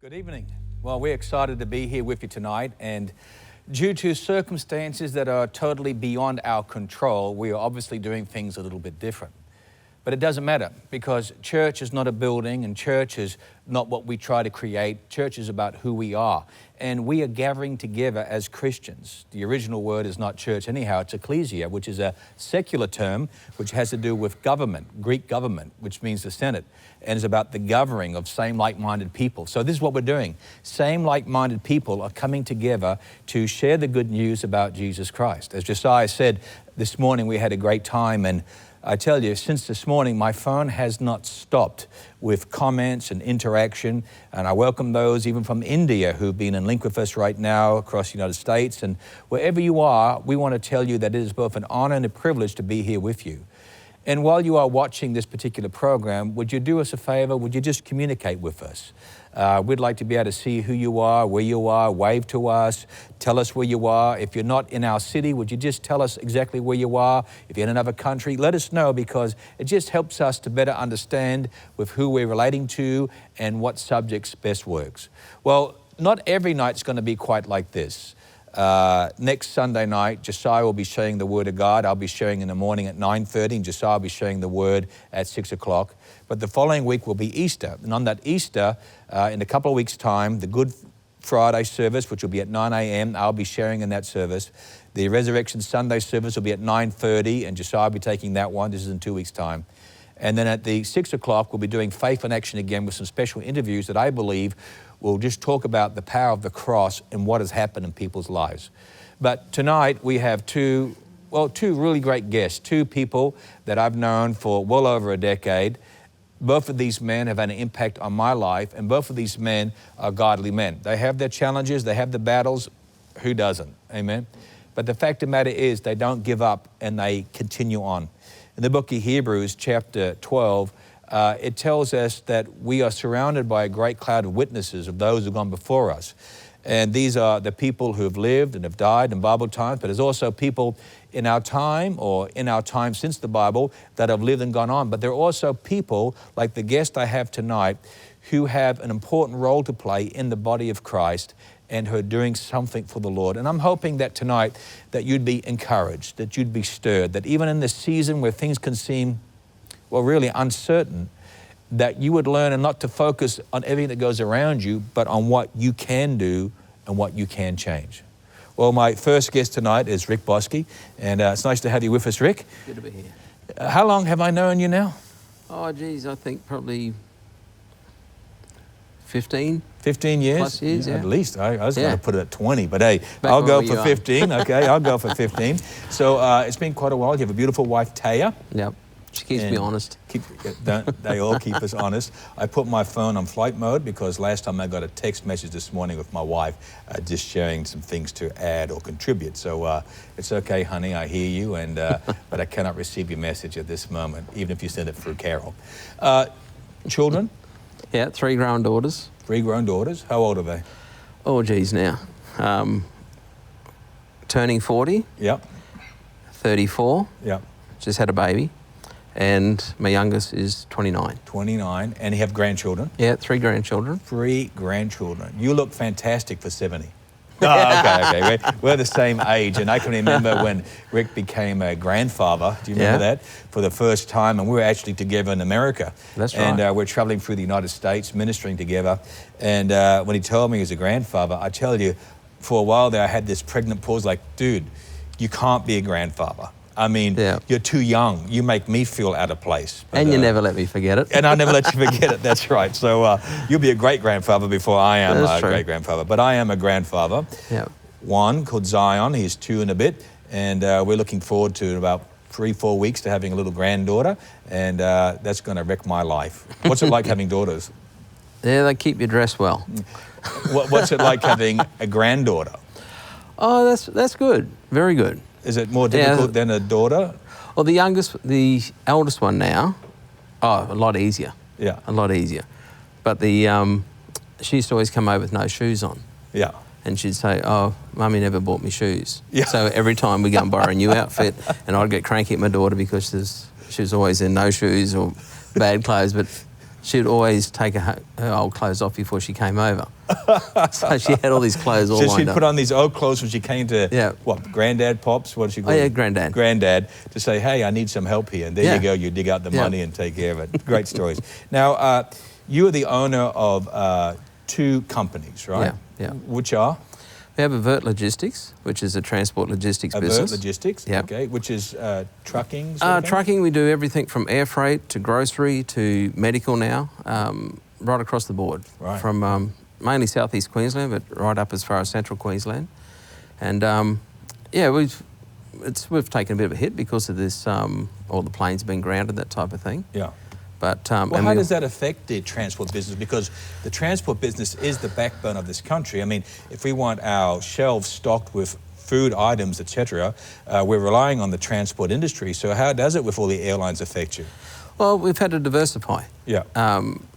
Good evening. Well, we're excited to be here with you tonight, and due to circumstances that are totally beyond our control, we are obviously doing things a little bit different. But it doesn't matter, because church is not a building, and church is not what we try to create. Church is about who we are, and we are gathering together as Christians. The original word is not church anyhow, it's ecclesia, which is a secular term which has to do with government, Greek government, which means the Senate, and is about the gathering of same like-minded people. So this is what we're doing. Same like-minded people are coming together to share the good news about Jesus Christ. As Josiah said, this morning we had a great time, and I tell you, since this morning, my phone has not stopped with comments and interaction, and I welcome those even from India who've been in link with us right now across the United States. And wherever you are, we want to tell you that it is both an honor and a privilege to be here with you. And while you are watching this particular program, would you do us a favor? Would you just communicate with us? We'd like to be able to see who you are, where you are, wave to us, tell us where you are. If you're not in our city, would you just tell us exactly where you are? If you're in another country, let us know, because it just helps us to better understand with who we're relating to and what subjects best works. Well, not every night's going to be quite like this. Next Sunday night, Josiah will be sharing the Word of God. I'll be sharing in the morning at 9:30, and Josiah will be sharing the Word at 6 o'clock. But the following week will be Easter. And on that Easter, in a couple of weeks' time, the Good Friday service, which will be at 9 a.m., I'll be sharing in that service. The Resurrection Sunday service will be at 9:30, and Josiah will be taking that one. This is in 2 weeks' time. And then at the 6 o'clock, we'll be doing Faith in Action again with some special interviews that I believe will just talk about the power of the cross and what has happened in people's lives. But tonight we have two really great guests, two people that I've known for well over a decade. Both of these men have had an impact on my life, and both of these men are godly men. They have their challenges, they have the battles. Who doesn't? Amen. But the fact of the matter is they don't give up and they continue on. In the book of Hebrews, chapter 12, it tells us that we are surrounded by a great cloud of witnesses of those who have gone before us. And these are the people who have lived and have died in Bible times, but there's also people in our time or in our time since the Bible that have lived and gone on. But there are also people, like the guest I have tonight, who have an important role to play in the body of Christ and who are doing something for the Lord. And I'm hoping that tonight that you'd be encouraged, that you'd be stirred, that even in this season where things can seem, well, really uncertain, that you would learn and not to focus on everything that goes around you, but on what you can do and what you can change. Well, my first guest tonight is Rick Boske, and it's nice to have you with us, Rick. Good to be here. How long have I known you now? Oh, geez, I think probably 15. 15 years? Plus years, yeah. At least. I was going to put it at 20, but hey, Back I'll go where for you 15. Okay, I'll go for 15. So it's been quite a while. You have a beautiful wife, Taya. Yep. She keeps me honest. They all keep us honest. I put my phone on flight mode because last time I got a text message this morning with my wife just sharing some things to add or contribute. So it's okay, honey, I hear you, and but I cannot receive your message at this moment, even if you send it through Carol. Children? Yeah, 3 grown daughters. 3 grown daughters. How old are they? Oh, geez, now. Turning 40. Yep. 34. Yep. Just had a baby. And my youngest is 29. 29. And you have grandchildren? Yeah, 3 grandchildren. 3 grandchildren. You look fantastic for 70. Oh, okay. We're the same age, and I can remember when Rick became a grandfather. Do you remember that? For the first time, and we were actually together in America. That's right. And we're traveling through the United States, ministering together. And when he told me he was a grandfather, I tell you, for a while there, I had this pregnant pause, like, dude, you can't be a grandfather. I mean, you're too young. You make me feel out of place. But, and you never let me forget it. And I never let you forget it, that's right. So you'll be a great-grandfather before I am a great-grandfather. But I am a grandfather. Yeah. One called Zion, he's 2 and a bit. And we're looking forward to in about 3-4 weeks to having a little granddaughter. And that's going to wreck my life. What's it like having daughters? Yeah, they keep you dressed well. What's it like having a granddaughter? Oh, that's good. Very good. Is it more difficult than a daughter? Well, the eldest one now, a lot easier. Yeah. A lot easier. But she used to always come over with no shoes on. Yeah. And she'd say, oh, Mummy never bought me shoes. Yeah. So every time we go and borrow a new outfit, and I'd get cranky at my daughter because she was always in no shoes or bad clothes. But she'd always take her old clothes off before she came over. So she had all these clothes all lined up. So she'd put on these old clothes when she came to, what, Granddad, Pops? What did she call it? Oh, yeah, Granddad. Granddad, to say, hey, I need some help here. And there you go, you dig out the money and take care of it. Great stories. Now, you are the owner of 2 companies, right? Yeah. Which are? We have Bert Logistics, which is a transport logistics business. Bert Logistics, okay, which is trucking? Trucking, we do everything from air freight to grocery to medical now, right across the board. Right. From mainly southeast Queensland, but right up as far as central Queensland. And we've taken a bit of a hit because of this, all the planes being grounded, that type of thing. Yeah. But, well, how does that affect the transport business? Because the transport business is the backbone of this country. I mean, if we want our shelves stocked with food items, etc., we're relying on the transport industry. So how does it with all the airlines affect you? Well, we've had to diversify. Yeah.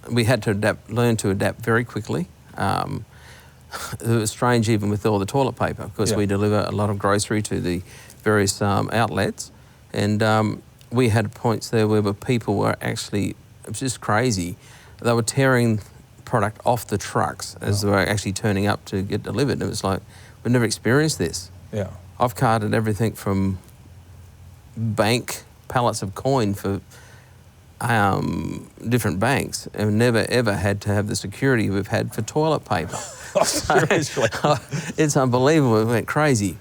We had to learn to adapt very quickly. It was strange even with all the toilet paper, because we deliver a lot of grocery to the various outlets. And we had points there where people were actually, it was just crazy. They were tearing product off the trucks as they were actually turning up to get delivered. It was like, we've never experienced this. Yeah. I've carted everything from bank pallets of coin for different banks and never ever had to have the security we've had for toilet paper. Seriously? It's unbelievable. It went crazy.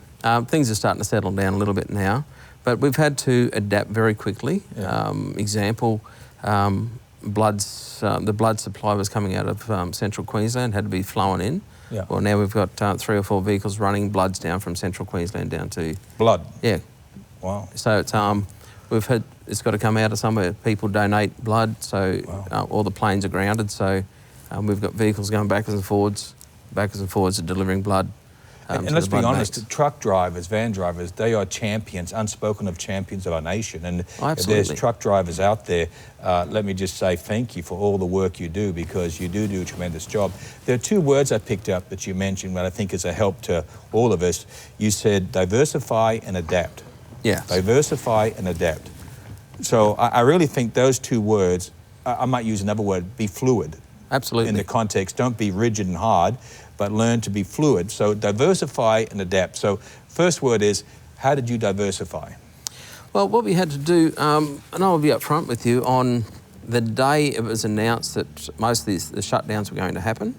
Things are starting to settle down a little bit now, but we've had to adapt very quickly. Yeah. Example, the blood supply was coming out of central Queensland, had to be flown in. Yeah. Well, now we've got 3 or 4 vehicles running bloods down from central Queensland down to... Blood? Yeah. Wow. So it's got to come out of somewhere. People donate blood, so all the planes are grounded. So we've got vehicles going backwards and forwards and delivering blood. And let's be honest, truck drivers, van drivers, they are champions, unspoken of champions of our nation. And if there's truck drivers out there, let me just say thank you for all the work you do, because you do a tremendous job. There are 2 words I picked up that you mentioned that I think is a help to all of us. You said diversify and adapt. Yes. Diversify and adapt. So I really think those 2 words, I might use another word, be fluid. Absolutely. In the context, don't be rigid and hard, but learn to be fluid. So diversify and adapt. So first word is, how did you diversify? Well, what we had to do, and I'll be upfront with you, on the day it was announced that most of the shutdowns were going to happen,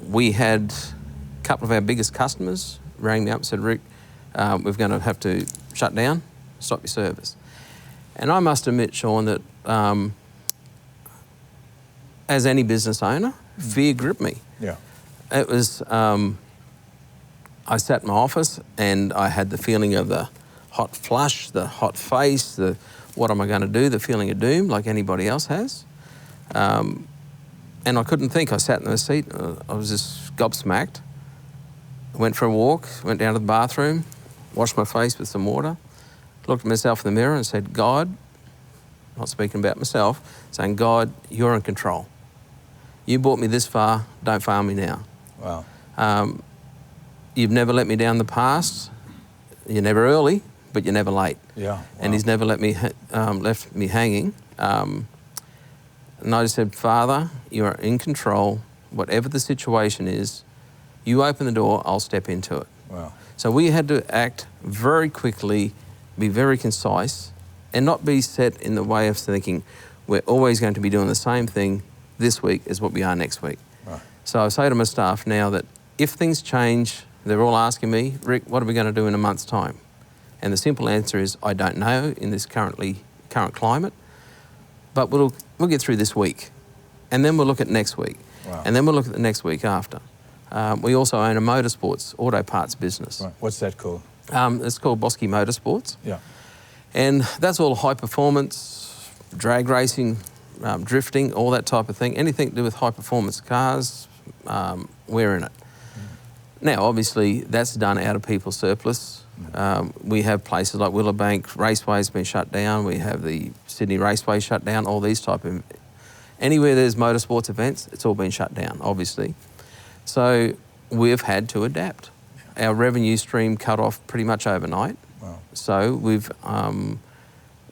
we had a couple of our biggest customers rang me up and said, Rick, we're going to have to shut down, stop your service. And I must admit, Shaun, that as any business owner, fear gripped me. Yeah. It was, I sat in my office and I had the feeling of the hot flush, the hot face, the what am I going to do, the feeling of doom like anybody else has. And I couldn't think. I sat in the seat, I was just gobsmacked. Went for a walk, went down to the bathroom, washed my face with some water, looked at myself in the mirror and said, God, not speaking about myself, saying, God, you're in control. You brought me this far, don't fail me now. Wow. You've never let me down in the past. You're never early, but you're never late. Yeah. Wow. And he's never left me hanging. And I just said, Father, you are in control. Whatever the situation is, you open the door, I'll step into it. Wow. So we had to act very quickly, be very concise, and not be set in the way of thinking we're always going to be doing the same thing this week as what we are next week. Right. So I say to my staff now that if things change, they're all asking me, Rick, what are we going to do in a month's time? And the simple answer is, I don't know in this current climate, but we'll get through this week. And then we'll look at next week. Wow. And then we'll look at the next week after. We also own a motorsports auto parts business. Right. What's that called? It's called Boske Motorsports. Yeah. And that's all high performance, drag racing, drifting, all that type of thing. Anything to do with high performance cars, we're in it. Now, obviously, that's done out of people's surplus. We have places like Willowbank Raceway's been shut down. We have the Sydney Raceway shut down, all these type of... Anywhere there's motorsports events, it's all been shut down, obviously. So we've had to adapt. Our revenue stream cut off pretty much overnight. Wow. So we've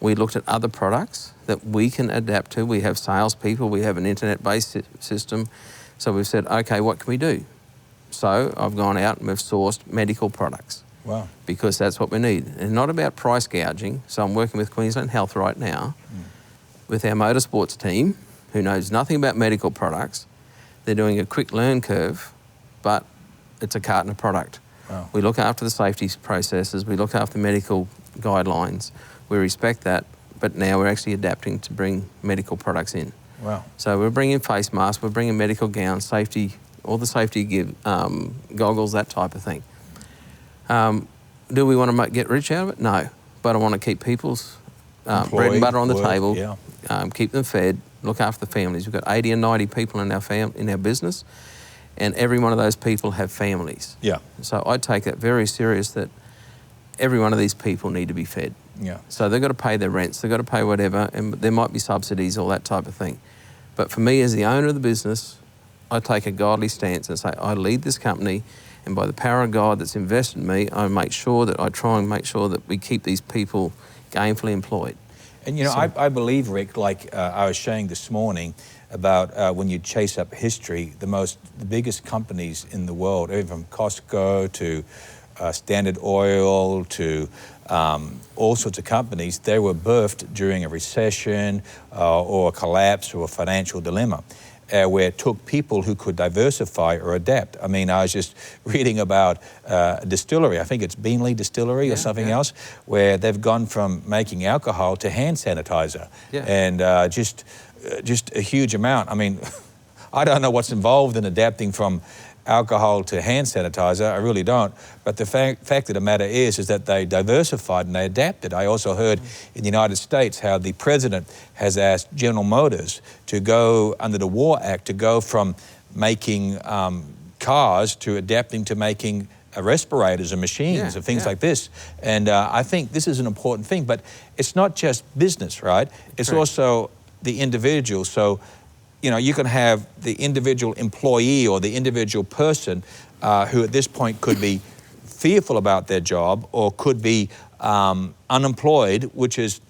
We looked at other products that we can adapt to. We have salespeople, we have an internet-based system. So we've said, okay, what can we do? So I've gone out and we've sourced medical products. Wow. Because that's what we need. And not about price gouging. So I'm working with Queensland Health right now with our motorsports team, who knows nothing about medical products. They're doing a quick learn curve, but it's a carton of product. Wow. We look after the safety processes, we look after medical guidelines, we respect that, but now we're actually adapting to bring medical products in. Wow. So we're bringing face masks, we're bringing medical gowns, safety, all the safety goggles, that type of thing. Do we want to get rich out of it? No, but I want to keep people's bread and butter on the table, keep them fed, look after the families. We've got 80 and 90 people in our business, and every one of those people have families. Yeah. So I take that very serious, that every one of these people need to be fed. Yeah. So they've got to pay their rents, they've got to pay whatever, and there might be subsidies, all that type of thing. But for me, as the owner of the business, I take a godly stance and say, I lead this company, and by the power of God that's invested in me, I try and make sure that we keep these people gainfully employed. And you know, I believe, Rick, like I was sharing this morning about when you chase up history, the biggest companies in the world, everything from Costco to Standard Oil to all sorts of companies, they were birthed during a recession or a collapse or a financial dilemma. Where it took people who could diversify or adapt. I mean, I was just reading about a distillery, I think it's Beanley Distillery or something else, where they've gone from making alcohol to hand sanitizer. Yeah. And just a huge amount. I mean, I don't know what's involved in adapting from alcohol to hand sanitizer, I really don't. But the fact of the matter is that they diversified and they adapted. I also heard in the United States how the president has asked General Motors to go, under the War Act, to go from making cars to adapting to making respirators and machines and things like this. And I think this is an important thing, but it's not just business, right? It's also the individual. So, you know, you can have the individual employee or the individual person who at this point could be fearful about their job or could be unemployed, which is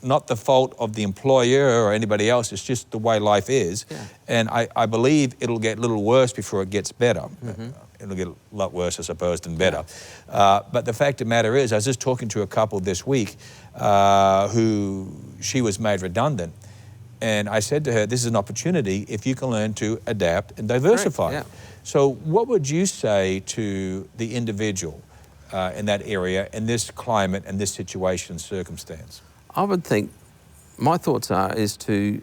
not the fault of the employer or anybody else, it's just the way life is. Yeah. And I believe it'll get a little worse before it gets better. Mm-hmm. It'll get a lot worse, I suppose, than better. But the fact of the matter is, I was just talking to a couple this week who she was made redundant. And I said to her, this is an opportunity if you can learn to adapt and diversify. Yeah. So what would you say to the individual in that area, in this climate and this situation and circumstance? I would think, my thoughts is to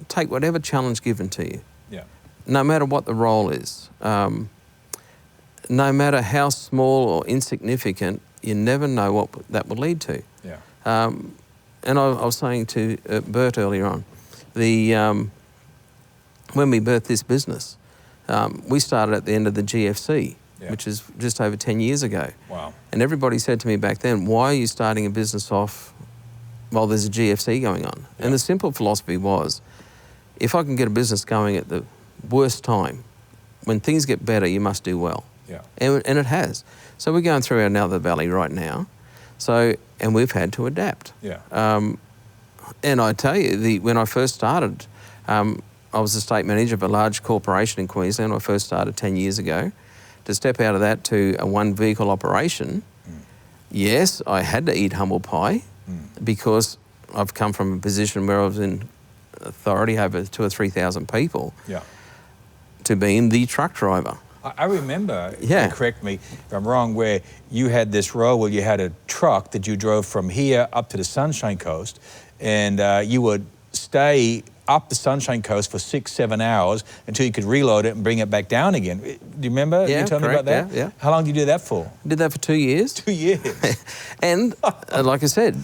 take whatever challenge given to you. Yeah. No matter what the role is. No matter how small or insignificant, you never know what that will lead to. Yeah. And I was saying to Bert earlier on, when we birthed this business, we started at the end of the GFC, which is just over 10 years ago. Wow. And everybody said to me back then, why are you starting a business off while there's a GFC going on? Yeah. And the simple philosophy was, if I can get a business going at the worst time, when things get better, you must do well. Yeah. And it has. So we're going through our Nether Valley right now. And we've had to adapt. Yeah. And I tell you, when I first started, I was the state manager of a large corporation in Queensland. I first started 10 years ago. To step out of that to a one-vehicle operation, yes, I had to eat humble pie because I've come from a position where I was in authority over 2,000 or 3,000 people to being the truck driver. I remember, correct me if I'm wrong, where you had this role where you had a truck that you drove from here up to the Sunshine Coast, and you would stay up the Sunshine Coast for 6-7 hours until you could reload it and bring it back down again. Do you remember? Yeah, you told me about that? Yeah. How long did you do that for? I did that for 2 years. 2 years. And like I said,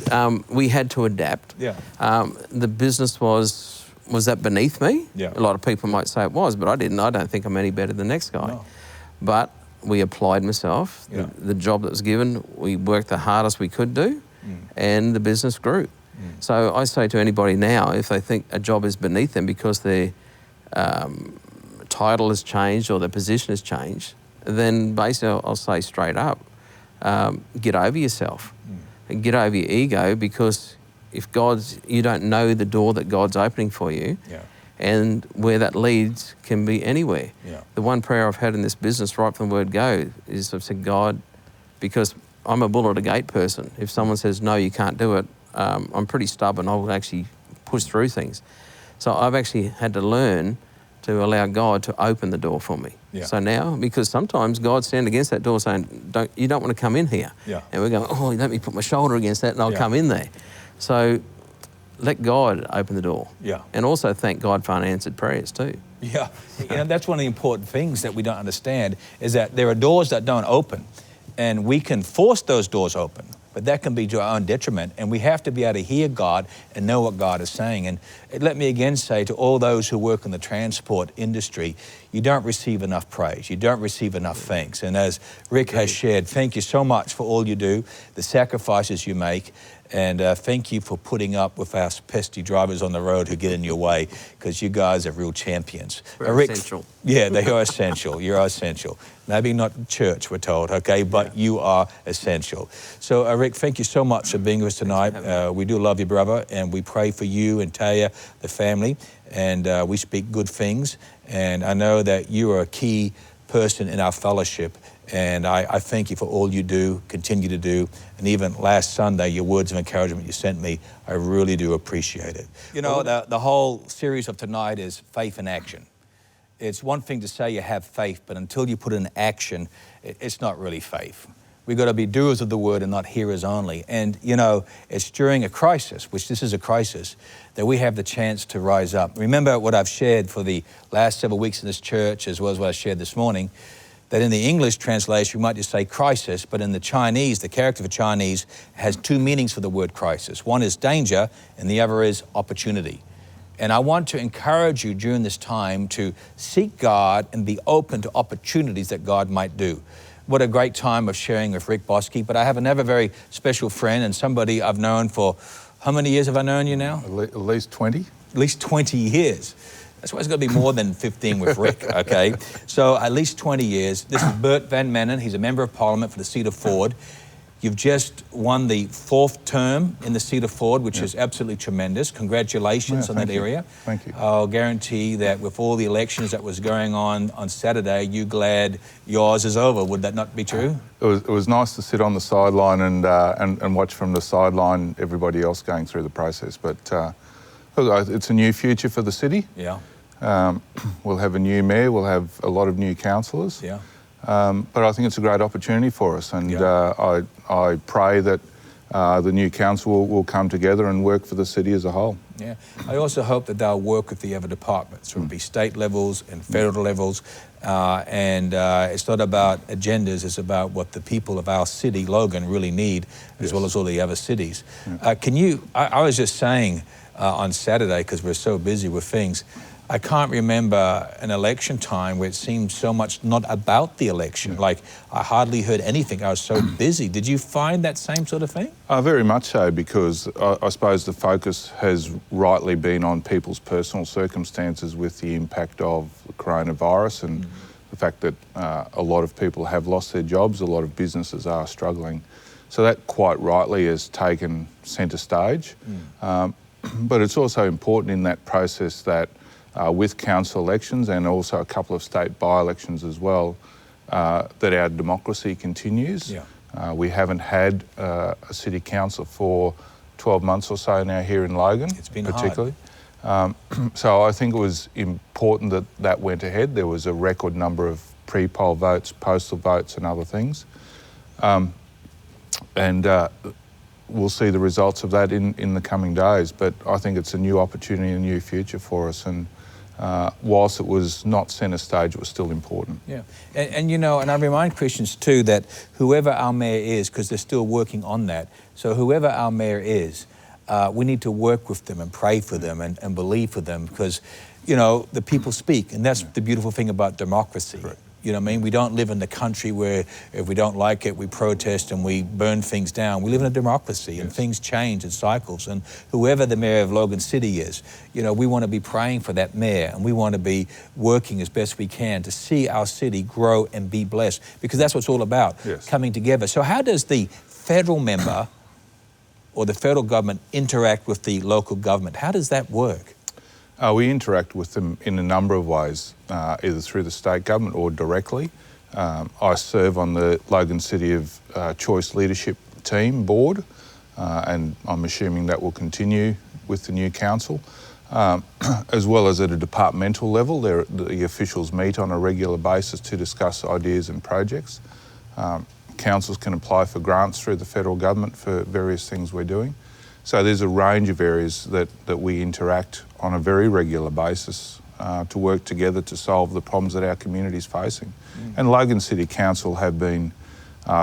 we had to adapt. Yeah. The business was that beneath me? Yeah. A lot of people might say it was, but I didn't. I don't think I'm any better than the next guy. No. But we applied myself. Yeah. The job that was given, we worked the hardest we could do, and the business grew. So I say to anybody now, if they think a job is beneath them because their title has changed or their position has changed, then basically I'll say straight up, get over yourself and get over your ego, because if you don't know the door that God's opening for you, and where that leads can be anywhere. The one prayer I've had in this business right from the word go is I've said, God, because I'm a bull at a gate person. If someone says, no, you can't do it, I'm pretty stubborn. I will actually push through things. So I've actually had to learn to allow God to open the door for me. So now, because sometimes God stands against that door saying, you don't want to come in here. And we're going, oh, let me put my shoulder against that and I'll come in there. So let God open the door. And also thank God for unanswered prayers too. That's one of the important things that we don't understand is that there are doors that don't open and we can force those doors open, but that can be to our own detriment. And we have to be able to hear God and know what God is saying. And let me again say to all those who work in the transport industry, you don't receive enough praise. You don't receive enough thanks. And as Rick has shared, thank you so much for all you do, the sacrifices you make. And thank you for putting up with our pesky drivers on the road who get in your way, because you guys are real champions. We're essential. Yeah, they are essential. You're essential. Maybe not church, we're told, okay, but you are essential. So, Rick, thank you so much for being with us tonight. We do love you, brother, and we pray for you and Taya, the family, and we speak good things. And I know that you are a key person in our fellowship. And I thank you for all you do, continue to do. And even last Sunday, your words of encouragement you sent me, I really do appreciate it. You know, the whole series of tonight is faith in action. It's one thing to say you have faith, but until you put it in action, it's not really faith. We've got to be doers of the word and not hearers only. And, you know, it's during a crisis, which this is a crisis, that we have the chance to rise up. Remember what I've shared for the last several weeks in this church, as well as what I shared this morning, that in the English translation, we might just say crisis, but in the Chinese, the character for Chinese has two meanings for the word crisis. One is danger, and the other is opportunity. And I want to encourage you during this time to seek God and be open to opportunities that God might do. What a great time of sharing with Rick Boske, but I have another very special friend and somebody I've known for, how many years have I known you now? At least 20. At least 20 years. That's why it's got to be more than 15 with Rick, okay? So at least 20 years. This is Bert van Manen. He's a member of Parliament for the seat of Ford. You've just won the 4th term in the seat of Ford, which is absolutely tremendous. Congratulations on that area. Thank you. I'll guarantee that with all the elections that was going on Saturday, you're glad yours is over. Would that not be true? It was nice to sit on the sideline and watch from the sideline everybody else going through the process. But look, it's a new future for the city. We'll have a new mayor. We'll have a lot of new councillors. But I think it's a great opportunity for us, and I pray that the new council will come together and work for the city as a whole. I also hope that they'll work with the other departments, whether it be state levels and federal levels, and it's not about agendas, it's about what the people of our city, Logan, really need, as well as all the other cities. I was just saying on Saturday, because we're so busy with things, I can't remember an election time where it seemed so much not about the election. Like, I hardly heard anything. I was so busy. Did you find that same sort of thing? Very much so, because I suppose the focus has rightly been on people's personal circumstances with the impact of the coronavirus and the fact that a lot of people have lost their jobs, a lot of businesses are struggling. So that quite rightly has taken centre stage. But it's also important in that process that with council elections and also a couple of state by-elections as well, that our democracy continues. We haven't had a city council for 12 months or so now here in Logan, it's been particularly. So I think it was important that that went ahead. There was a record number of pre-poll votes, postal votes and other things. We'll see the results of that in the coming days. But I think it's a new opportunity, a new future for us. And whilst it was not centre stage, it was still important. And you know, and I remind Christians too that whoever our mayor is, because they're still working on that, so whoever our mayor is, we need to work with them and pray for them and believe for them, because, you know, the people speak, and that's the beautiful thing about democracy. You know what I mean? We don't live in the country where if we don't like it, we protest and we burn things down. We live in a democracy and things change in cycles. And whoever the mayor of Logan City is, you know, we want to be praying for that mayor, and we want to be working as best we can to see our city grow and be blessed, because that's what it's all about, coming together. So how does the federal member or the federal government interact with the local government? How does that work? We interact with them in a number of ways, either through the state government or directly. I serve on the Logan City of Choice Leadership Team board, and I'm assuming that will continue with the new council. As well as at a departmental level, the officials meet on a regular basis to discuss ideas and projects. Councils can apply for grants through the federal government for various things we're doing. So there's a range of areas that we interact on a very regular basis to work together to solve the problems that our community is facing. And Logan City Council have been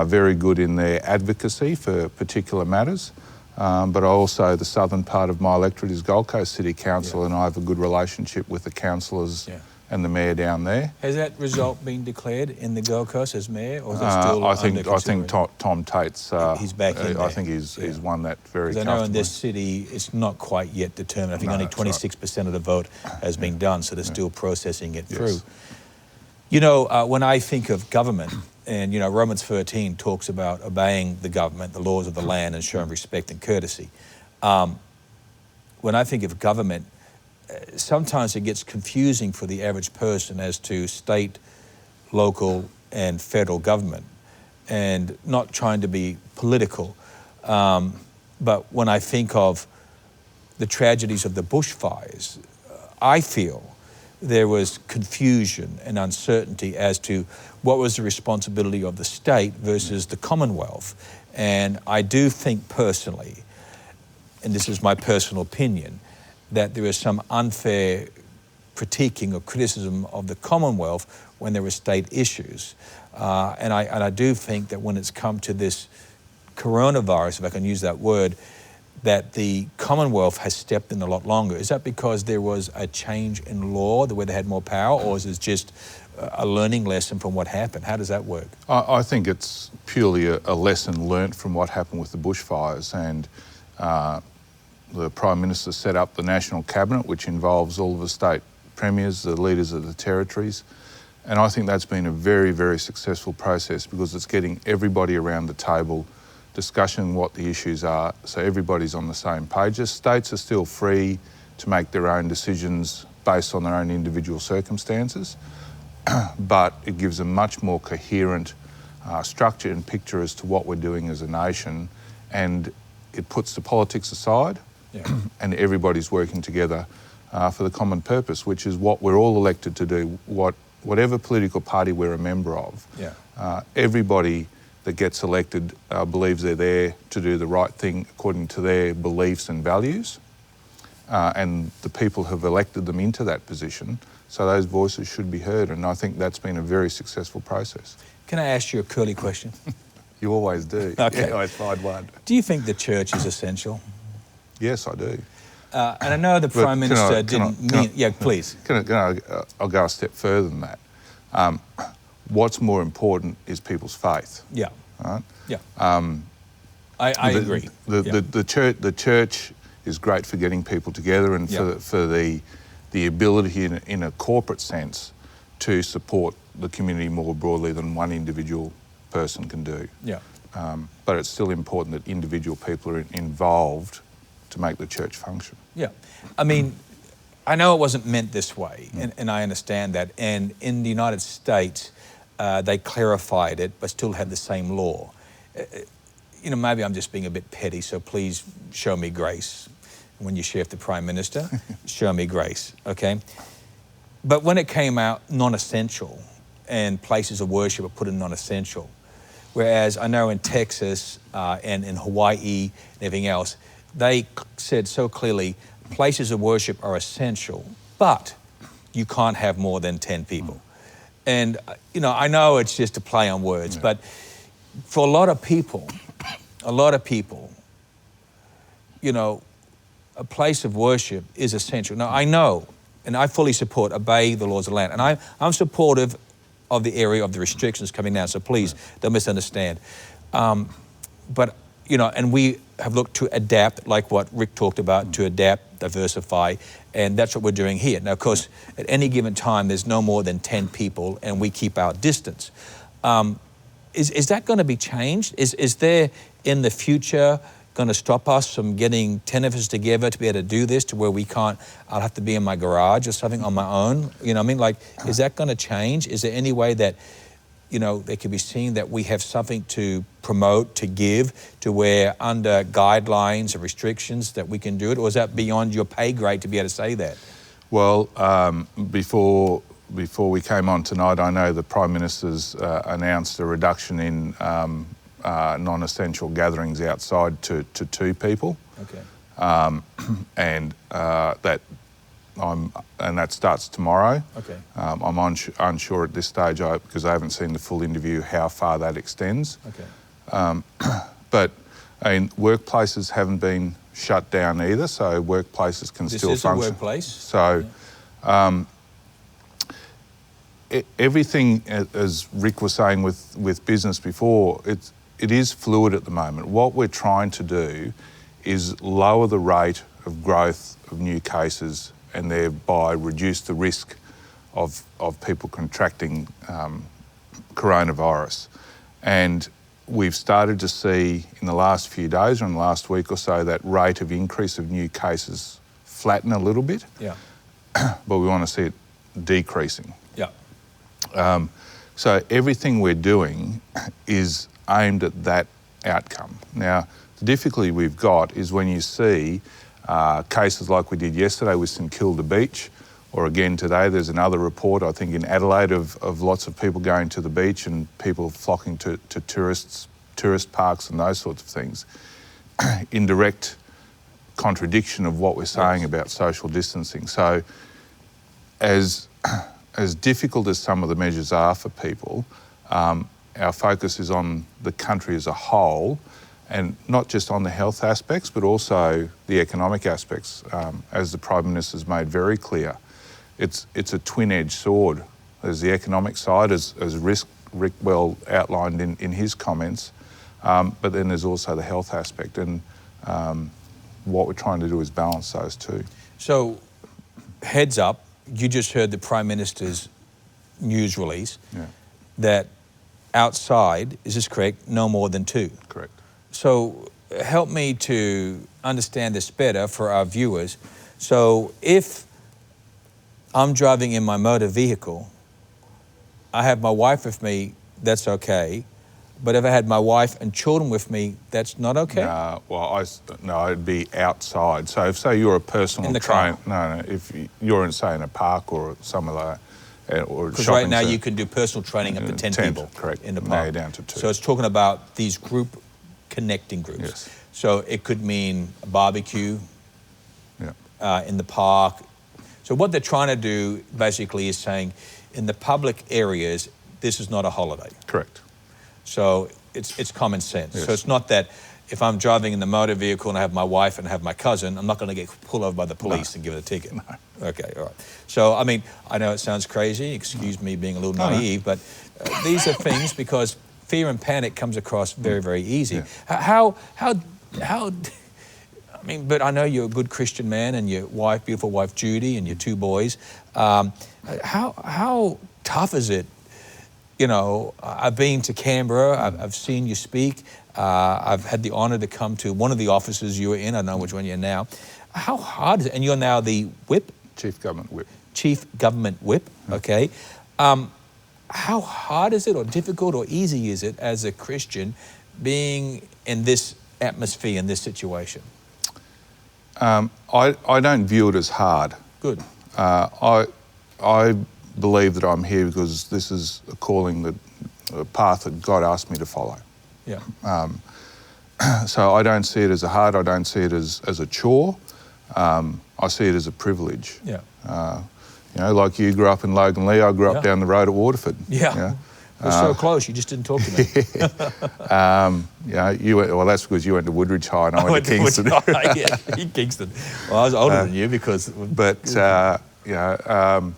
very good in their advocacy for particular matters. But also the southern part of my electorate is Gold Coast City Council, and I have a good relationship with the councillors and the mayor down there. Has that result been declared in the Gold Coast as mayor, or is it still I think Tom Tate's. He's back in there. I think he's won that very. Because I know in this city it's not quite yet determined. I think only 26% of the vote has been done, so they're still processing it through. You know, when I think of government, and, you know, Romans 13 talks about obeying the government, the laws of the land, and showing respect and courtesy. When I think of government, sometimes it gets confusing for the average person as to state, local, and federal government, and not trying to be political. But when I think of the tragedies of the bushfires, I feel there was confusion and uncertainty as to what was the responsibility of the state versus the Commonwealth. And I do think personally, and this is my personal opinion, that there is some unfair critiquing or criticism of the Commonwealth when there were state issues. And I do think that when it's come to this coronavirus, if I can use that word, that the Commonwealth has stepped in a lot longer. Is that because there was a change in law, the way they had more power, or is it just a learning lesson from what happened? How does that work? I think it's purely a lesson learnt from what happened with the bushfires, and the Prime Minister set up the National Cabinet, which involves all of the state premiers, the leaders of the territories, and I think that's been a very, very successful process because it's getting everybody around the table discussing what the issues are, so everybody's on the same page. The states are still free to make their own decisions based on their own individual circumstances, but it gives a much more coherent structure and picture as to what we're doing as a nation, and it puts the politics aside and everybody's working together for the common purpose, which is what we're all elected to do, whatever political party we're a member of. Everybody that gets elected believes they're there to do the right thing according to their beliefs and values, and the people have elected them into that position, so those voices should be heard, and I think that's been a very successful process. Can I ask you a curly question? You always do. Okay. Yeah, I find one. Do you think the church is essential? Yes, I do. And I know the Prime Minister didn't mean... Yeah, please. I'll go a step further than that. What's more important is people's faith. Yeah. Right? Yeah. I agree. The church is great for getting people together and for the ability in a corporate sense to support the community more broadly than one individual person can do. Yeah. But it's still important that individual people are involved to make the church function. Yeah. I mean, I know it wasn't meant this way, and I understand that. And in the United States, they clarified it, but still had the same law. You know, maybe I'm just being a bit petty, so please show me grace. When you share with the Prime Minister, show me grace, okay? But when it came out non-essential, and places of worship were put in non-essential, whereas I know in Texas and in Hawaii and everything else, they said so clearly, places of worship are essential, but you can't have more than 10 people. And, you know, I know it's just a play on words, but for a lot of people, you know, a place of worship is essential. Now, I know, and I fully support obey the laws of the land, and I'm supportive of the area of the restrictions coming down, so please don't misunderstand. But, you know, and we have looked to adapt, like what Rick talked about, to adapt, diversify, and that's what we're doing here. Now, of course, at any given time, there's no more than 10 people, and we keep our distance. Is that going to be changed? Is there, in the future, going to stop us from getting 10 of us together to be able to do this, to where we can't, I'll have to be in my garage or something on my own? You know what I mean? Like, is that going to change? Is there any way that, you know, they could be seen that we have something to promote, to give, to where under guidelines or restrictions that we can do it? Or is that beyond your pay grade to be able to say that? Well, before we came on tonight, I know the Prime Minister's announced a reduction in non-essential gatherings outside to 2 people. Okay. And that starts tomorrow. Okay. I'm unsure at this stage, because I haven't seen the full interview, how far that extends. Okay. But I mean, workplaces haven't been shut down either, so workplaces can still function. This is a workplace. So everything, as Rick was saying with business before, it is fluid at the moment. What we're trying to do is lower the rate of growth of new cases and thereby reduce the risk of people contracting coronavirus. And we've started to see in the last few days or in the last week or so that rate of increase of new cases flatten a little bit. Yeah. But we want to see it decreasing. Yeah. So everything we're doing is aimed at that outcome. Now, the difficulty we've got is when you see cases like we did yesterday with St Kilda Beach, or again today there's another report, I think in Adelaide, of lots of people going to the beach and people flocking to tourist parks and those sorts of things, in direct contradiction of what we're saying about social distancing. So as difficult as some of the measures are for people, our focus is on the country as a whole, and not just on the health aspects, but also the economic aspects. As the Prime Minister's made very clear, it's a twin-edged sword. There's the economic side, as Rick well outlined in his comments, but then there's also the health aspect, and what we're trying to do is balance those two. So, heads up, you just heard the Prime Minister's news release that outside, is this correct, no more than 2? Correct. So help me to understand this better for our viewers. So if I'm driving in my motor vehicle, I have my wife with me, that's okay. But if I had my wife and children with me, that's not okay? No, it'd be outside. So if, say, you're a personal in the car. No, if you're in, say, in a park or somewhere like that, or because right now you can do personal training up to 10 people correct. in the park. Now you're down to 2. So it's talking about these connecting groups. Yes. So it could mean a barbecue in the park. So what they're trying to do basically is saying in the public areas, this is not a holiday. Correct. So it's common sense. Yes. So it's not that if I'm driving in the motor vehicle and I have my wife and I have my cousin, I'm not going to get pulled over by the police and give it a ticket. No. Okay, all right. So, I mean, I know it sounds crazy. Excuse me being a little naive, but these are things because fear and panic comes across very, very easy. Yeah. How, I mean, but I know you're a good Christian man and your wife, beautiful wife Judy, and your 2 boys. How tough is it? You know, I've been to Canberra, I've seen you speak. I've had the honour to come to one of the offices you were in. I don't know which one you're now. How hard is it? And you're now the whip? Chief Government Whip. Chief Government Whip, okay. How hard is it or difficult or easy is it as a Christian being in this atmosphere, in this situation? I don't view it as hard. Good. I believe that I'm here because this is a calling, a path that God asked me to follow. Yeah. So I don't see it as a hard, I don't see it as a chore. I see it as a privilege. Yeah. You know, like you grew up in Logan Lee, I grew up down the road at Waterford. Yeah. You know? We're so close, you just didn't talk to me. You know, you went, well, that's because you went to Woodridge High and I went to Kingston. Yeah, Kingston. Well, I was older than you because... But, you know,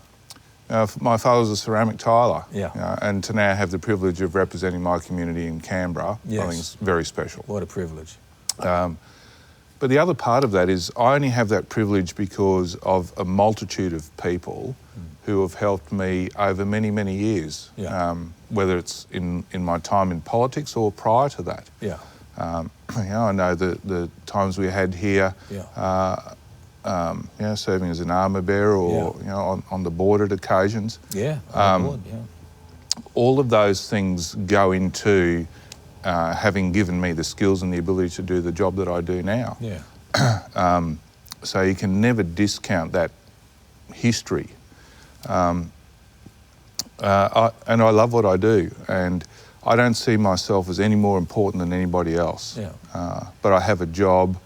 my father was a ceramic tiler. Yeah. You know, and to now have the privilege of representing my community in Canberra, I think is very special. What a privilege. But the other part of that is I only have that privilege because of a multitude of people who have helped me over many, many years, whether it's in my time in politics or prior to that. Yeah. I know the times we had here, serving as an armour bearer or on the board at occasions. Yeah, on the board, All of those things go into having given me the skills and the ability to do the job that I do now. Yeah. So you can never discount that history. And I love what I do, and I don't see myself as any more important than anybody else. Yeah. But I have a job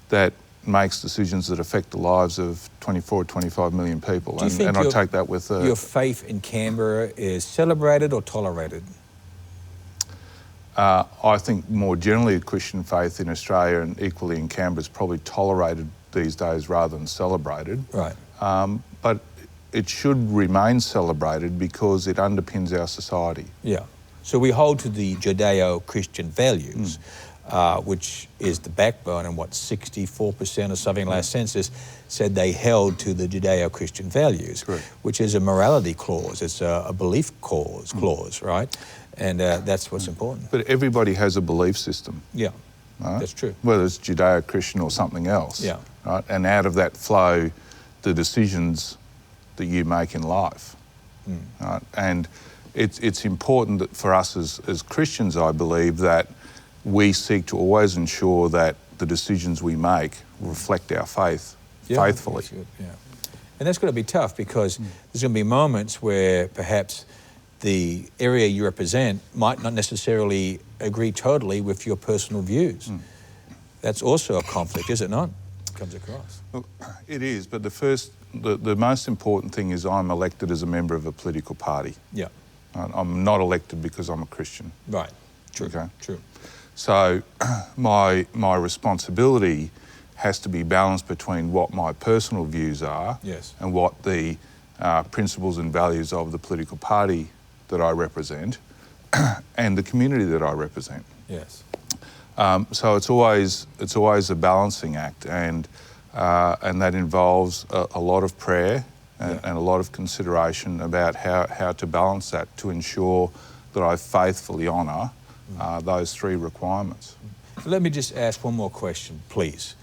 that makes decisions that affect the lives of 24 or 25 million people, and I take that with... your faith in Canberra is celebrated or tolerated? I think more generally Christian faith in Australia and equally in Canberra is probably tolerated these days rather than celebrated. Right. But it should remain celebrated because it underpins our society. Yeah. So we hold to the Judeo-Christian values, which is the backbone, and 64% or something last census said they held to the Judeo-Christian values, Correct. which is a morality clause. It's a belief clause, right? And that's what's important. But everybody has a belief system. Yeah, right? That's true. Whether it's Judeo-Christian or something else. Yeah. Right? And out of that flow the decisions that you make in life. Right? And it's important that for us as Christians, I believe, that we seek to always ensure that the decisions we make reflect our faith faithfully. Yeah. And that's going to be tough because there's going to be moments where perhaps the area you represent might not necessarily agree totally with your personal views. That's also a conflict, is it not? It comes across. Well, it is, but the most important thing is I'm elected as a member of a political party. Yeah. I'm not elected because I'm a Christian. Right. True. Okay. True. So my responsibility has to be balanced between what my personal views are and what the principles and values of the political party that I represent and the community that I represent. Yes. So it's always a balancing act, and that involves a lot of prayer and a lot of consideration about how to balance that to ensure that I faithfully honour those three requirements. Let me just ask one more question, please.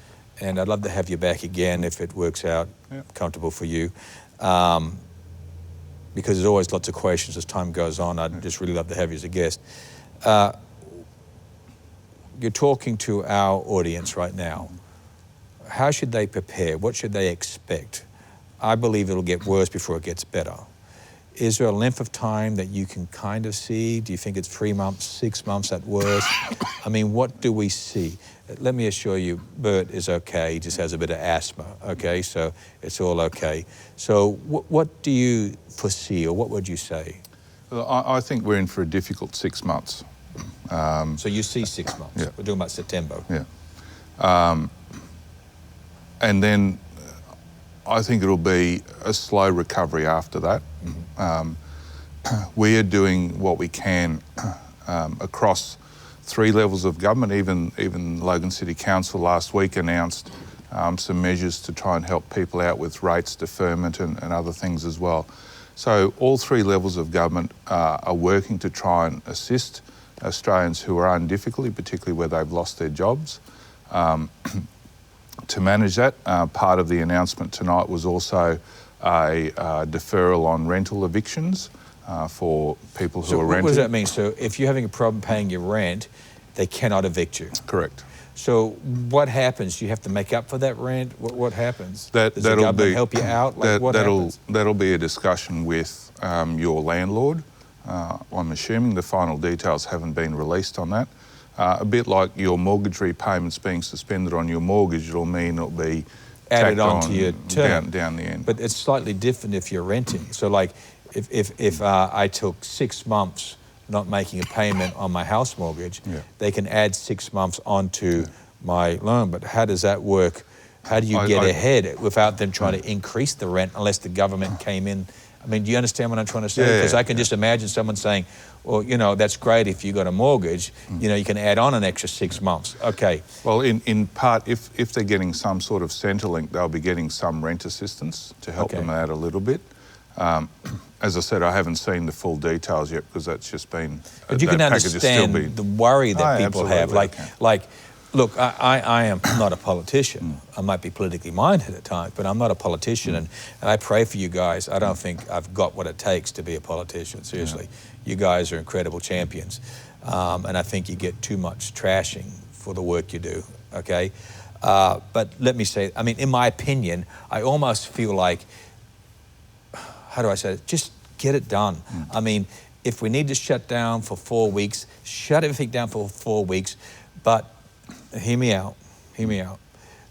And I'd love to have you back again if it works out comfortable for you. Because there's always lots of questions as time goes on. I'd just really love to have you as a guest. You're talking to our audience right now. How should they prepare? What should they expect? I believe it'll get worse before it gets better. Is there a length of time that you can kind of see? Do you think it's 3 months, 6 months at worst? I mean, what do we see? Let me assure you, Bert is okay. He just has a bit of asthma, okay? So it's all okay. So what do you foresee, or what would you say? Well, I think we're in for a difficult 6 months. So you see 6 months. Yeah. We're talking about September. Yeah. And then I think it'll be a slow recovery after that. We are doing what we can across 3 levels of government. Even Logan City Council last week announced some measures to try and help people out with rates deferment and other things as well. So all 3 levels of government are working to try and assist Australians who are in difficulty, particularly where they've lost their jobs. To manage that, part of the announcement tonight was also a deferral on rental evictions for people who are renting. What does that mean? So if you're having a problem paying your rent, they cannot evict you? Correct. So what happens? Do you have to make up for that rent? What happens? Does the that'll government be, help you out? Like, that'll be a discussion with your landlord. I'm assuming the final details haven't been released on that. A bit like your mortgage repayments being suspended on your mortgage, it'll mean it'll be added on to your term. Down the end. But it's slightly different if you're renting. So like if I took 6 months not making a payment on my house mortgage, they can add 6 months onto my loan. But how does that work? How do you get ahead without them trying to increase the rent unless the government came in? I mean, do you understand what I'm trying to say? Because I can just imagine someone saying, well, you know, that's great if you got a mortgage, you know, you can add on an extra 6 months. Okay. Well, in part, if they're getting some sort of Centrelink, they'll be getting some rent assistance to help them out a little bit. As I said, I haven't seen the full details yet because that's just been. But you can understand the worry that people have. Look, I am not a politician. I might be politically minded at times, but I'm not a politician, and I pray for you guys. I don't think I've got what it takes to be a politician, seriously. You guys are incredible champions, and I think you get too much trashing for the work you do, okay? But let me say, I mean, in my opinion, I almost feel like, how do I say it? Just get it done. I mean, if we need to shut down for 4 weeks, shut everything down for 4 weeks, but hear me out.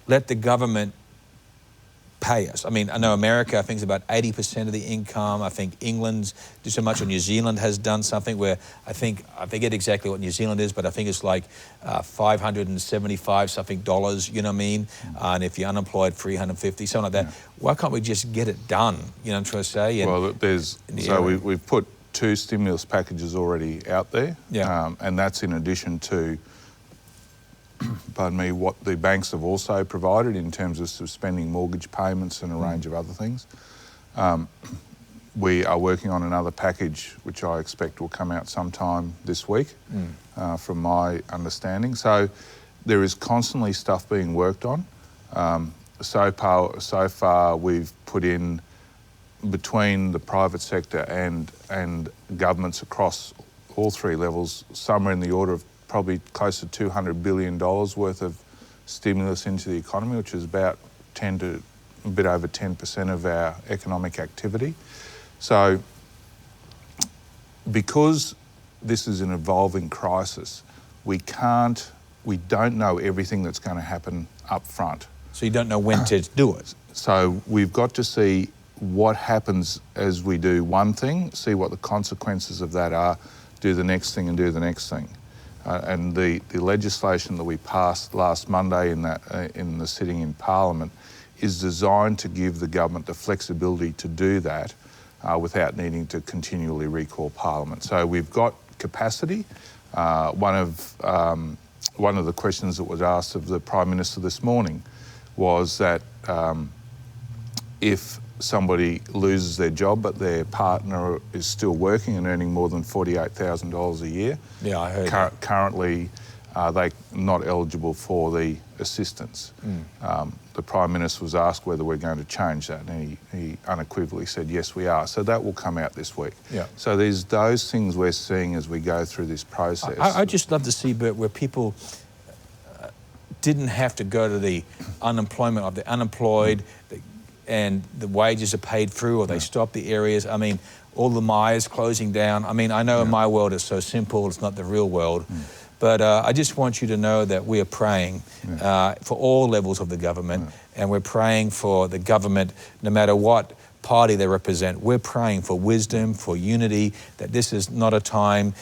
Let the government pay us. I mean, I know America, I think, is about 80% of the income. I think England's do so much, or New Zealand has done something where I forget exactly what New Zealand is, but I think it's like $575 something dollars, you know what I mean? And if you're unemployed, $350, something like that. Why can't we just get it done? You know what I'm trying to say? And we've put 2 stimulus packages already out there, and that's in addition to, pardon me, what the banks have also provided in terms of suspending mortgage payments and a range of other things. We are working on another package which I expect will come out sometime this week, from my understanding. So there is constantly stuff being worked on. So far we've put in, between the private sector and governments across all 3 levels, somewhere in the order of probably close to $200 billion worth of stimulus into the economy, which is about a bit over 10% of our economic activity. So because this is an evolving crisis, we don't know everything that's going to happen up front. So you don't know when to do it. So we've got to see what happens as we do one thing, see what the consequences of that are, do the next thing and do the next thing. And the legislation that we passed last Monday in the sitting in Parliament is designed to give the government the flexibility to do that without needing to continually recall Parliament. So we've got capacity. One of the questions that was asked of the Prime Minister this morning was that if somebody loses their job but their partner is still working and earning more than $48,000 a year, yeah, I heard that. Currently they're not eligible for the assistance. The Prime Minister was asked whether we're going to change that, and he unequivocally said, yes, we are. So that will come out this week. Yeah. So there's those things we're seeing as we go through this process. I just love to see, Bert, where people didn't have to go to the unemployment of the unemployed, and the wages are paid through, or they stop the areas. I mean, all the mines closing down. I mean, I know in my world it's so simple, it's not the real world. But I just want you to know that we are praying for all levels of the government, and we're praying for the government no matter what party they represent. We're praying for wisdom, for unity, that this is not a time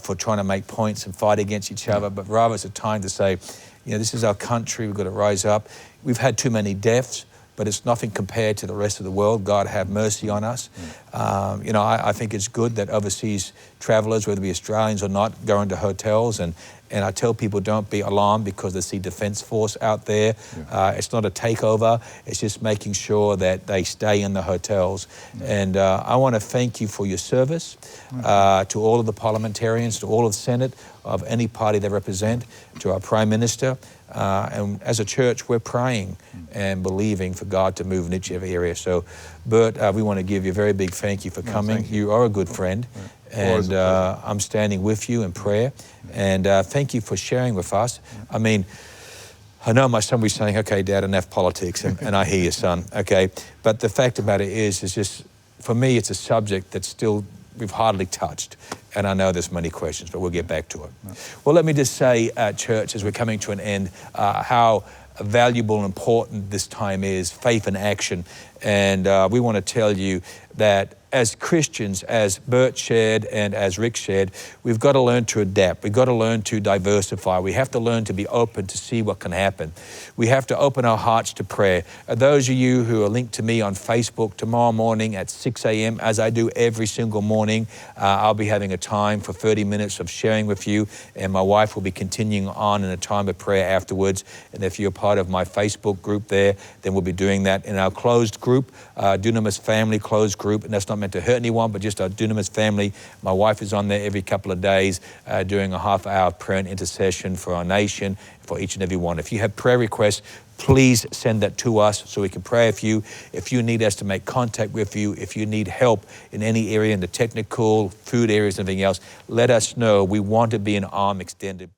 for trying to make points and fight against each other, but rather it's a time to say, you know, this is our country, we've got to rise up. We've had too many deaths, but it's nothing compared to the rest of the world. God have mercy on us. You know, I think it's good that overseas travelers, whether it be Australians or not, go into hotels, and I tell people don't be alarmed because they see Defence Force out there. It's not a takeover, it's just making sure that they stay in the hotels. And I want to thank you for your service to all of the parliamentarians, to all of the Senate, of any party they represent, to our Prime Minister. And as a church, we're praying and believing for God to move in each every area. So, Bert, we want to give you a very big thank you for coming. Thank you. You are a good friend, and I'm standing with you in prayer. And thank you for sharing with us. I mean, I know my son was saying, okay, Dad, enough politics, and I hear you, son, okay? But the fact about it is just, for me, it's a subject that's still, we've hardly touched. And I know there's many questions, but we'll get back to it. Well, let me just say, church, as we're coming to an end, how valuable and important this time is, faith and action. And we want to tell you that as Christians, as Bert shared and as Rick shared, we've got to learn to adapt. We've got to learn to diversify. We have to learn to be open to see what can happen. We have to open our hearts to prayer. Those of you who are linked to me on Facebook, tomorrow morning at 6 a.m., as I do every single morning, I'll be having a time for 30 minutes of sharing with you, and my wife will be continuing on in a time of prayer afterwards. And if you're part of my Facebook group there, then we'll be doing that in our closed group. group, Dunamis family closed group, and that's not meant to hurt anyone, but just our Dunamis family. My wife is on there every couple of days doing a half-hour prayer and intercession for our nation, for each and every one. If you have prayer requests, please send that to us so we can pray with you. If you need us to make contact with you, if you need help in any area, in the technical, food areas, and everything else, let us know. We want to be an arm extended.